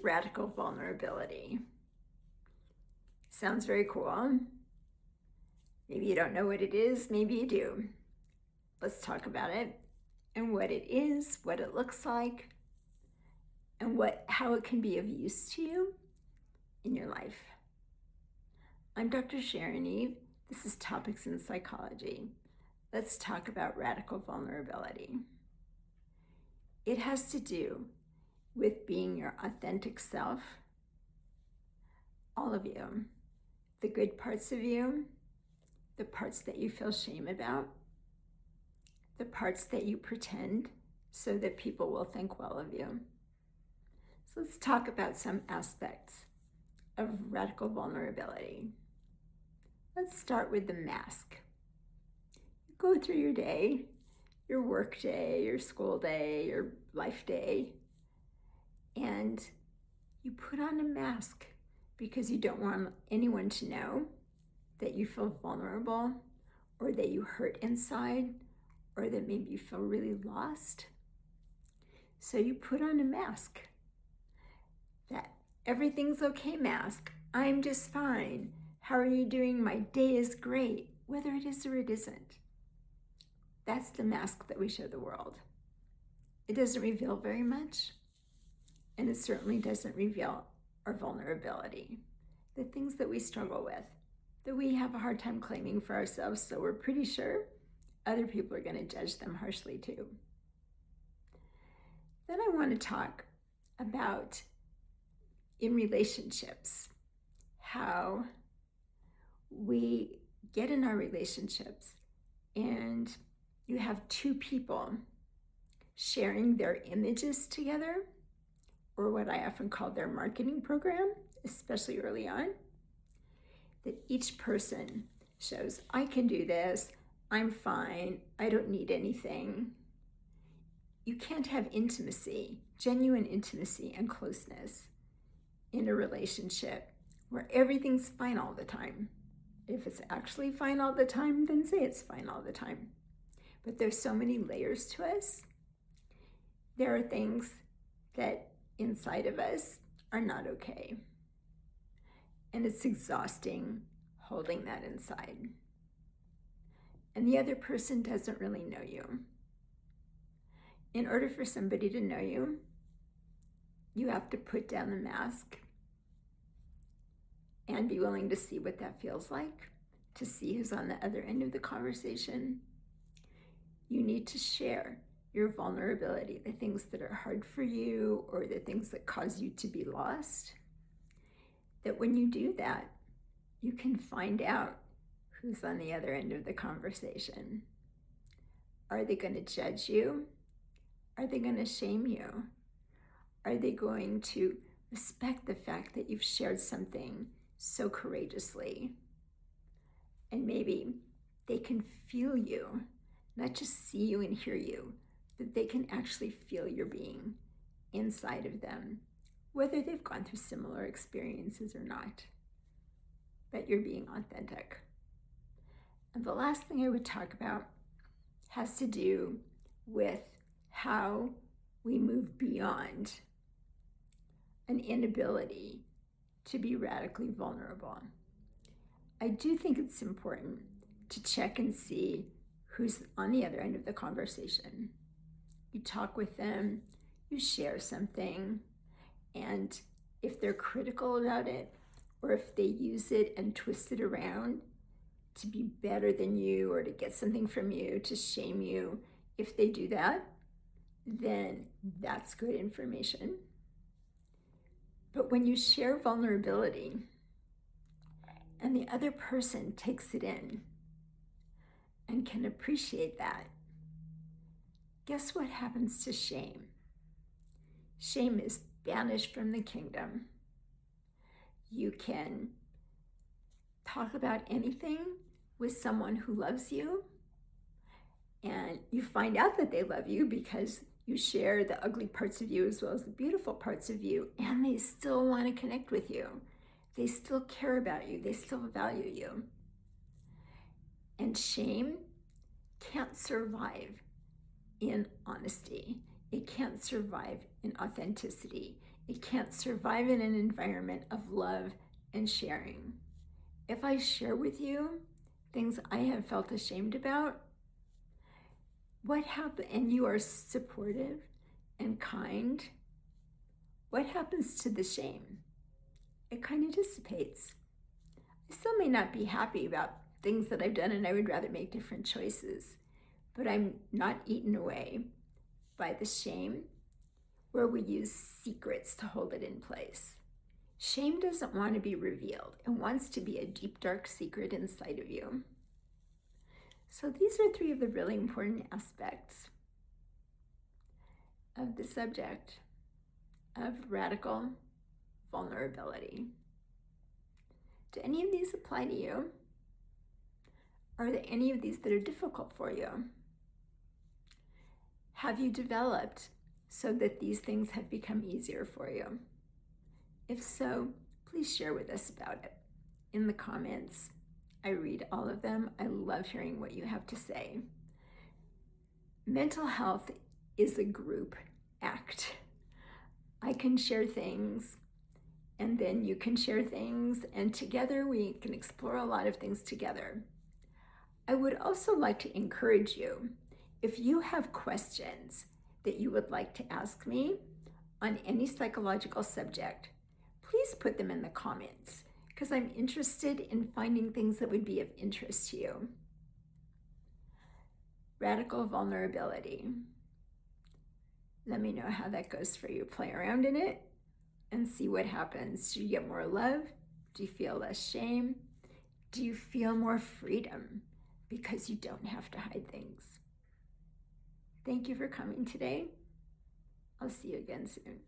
radical vulnerability? Sounds very cool. Maybe you don't know what it is, maybe you do. Let's talk about it and what it is, what it looks like, and how it can be of use to you in your life. I'm Dr. Sharon Eve. This is Topics in Psychology. Let's talk about radical vulnerability. It has to do with being your authentic self, all of you, the good parts of you, the parts that you feel shame about, the parts that you pretend so that people will think well of you. So let's talk about some aspects of radical vulnerability. Let's start with the mask. You go through your day, your work day, your school day, your life day, and you put on a mask because you don't want anyone to know that you feel vulnerable or that you hurt inside or that maybe you feel really lost. So you put on a mask. That everything's okay mask. I'm just fine. How are you doing? My day is great, whether it is or it isn't. That's the mask that we show the world. It doesn't reveal very much, and it certainly doesn't reveal our vulnerability, the things that we struggle with, that we have a hard time claiming for ourselves, so we're pretty sure other people are going to judge them harshly too. Then I want to talk about in relationships, how we get in our relationships and you have two people sharing their images together, or what I often call their marketing program, especially early on, that each person shows, I can do this, I'm fine, I don't need anything. You can't have intimacy, genuine intimacy and closeness in a relationship where everything's fine all the time. If it's actually fine all the time, then say it's fine all the time. But there's so many layers to us. There are things that inside of us are not okay. And it's exhausting holding that inside. And the other person doesn't really know you. In order for somebody to know you, you have to put down the mask and be willing to see what that feels like, to see who's on the other end of the conversation. You need to share your vulnerability, the things that are hard for you or the things that cause you to be lost. That when you do that, you can find out who's on the other end of the conversation. Are they going to judge you? Are they going to shame you? Are they going to respect the fact that you've shared something so courageously? And maybe they can feel you, not just see you and hear you, but they can actually feel your being inside of them, whether they've gone through similar experiences or not. But you're being authentic. And the last thing I would talk about has to do with how we move beyond an inability to be radically vulnerable. I do think it's important to check and see who's on the other end of the conversation. You talk with them, you share something, and if they're critical about it, or if they use it and twist it around to be better than you or to get something from you, to shame you, if they do that, then that's good information. But when you share vulnerability and the other person takes it in and can appreciate that, guess what happens to shame? Shame is banished from the kingdom. You can talk about anything with someone who loves you, and you find out that they love you because you share the ugly parts of you as well as the beautiful parts of you, and they still want to connect with you. They still care about you. They still value you. And shame can't survive in honesty. It can't survive in authenticity. It can't survive in an environment of love and sharing. If I share with you things I have felt ashamed about, what happens, and you are supportive and kind, what happens to the shame? It kind of dissipates. I still may not be happy about things that I've done, and I would rather make different choices, but I'm not eaten away by the shame where we use secrets to hold it in place. Shame doesn't want to be revealed. It wants to be a deep, dark secret inside of you. So these are 3 of the really important aspects of the subject of radical vulnerability. Do any of these apply to you? Are there any of these that are difficult for you? Have you developed so that these things have become easier for you? If so, please share with us about it in the comments. I read all of them. I love hearing what you have to say. Mental health is a group act. I can share things, and then you can share things, and together we can explore a lot of things together. I would also like to encourage you, if you have questions that you would like to ask me on any psychological subject, please put them in the comments, because I'm interested in finding things that would be of interest to you. Radical vulnerability. Let me know how that goes for you. Play around in it and see what happens. Do you get more love? Do you feel less shame? Do you feel more freedom because you don't have to hide things? Thank you for coming today. I'll see you again soon.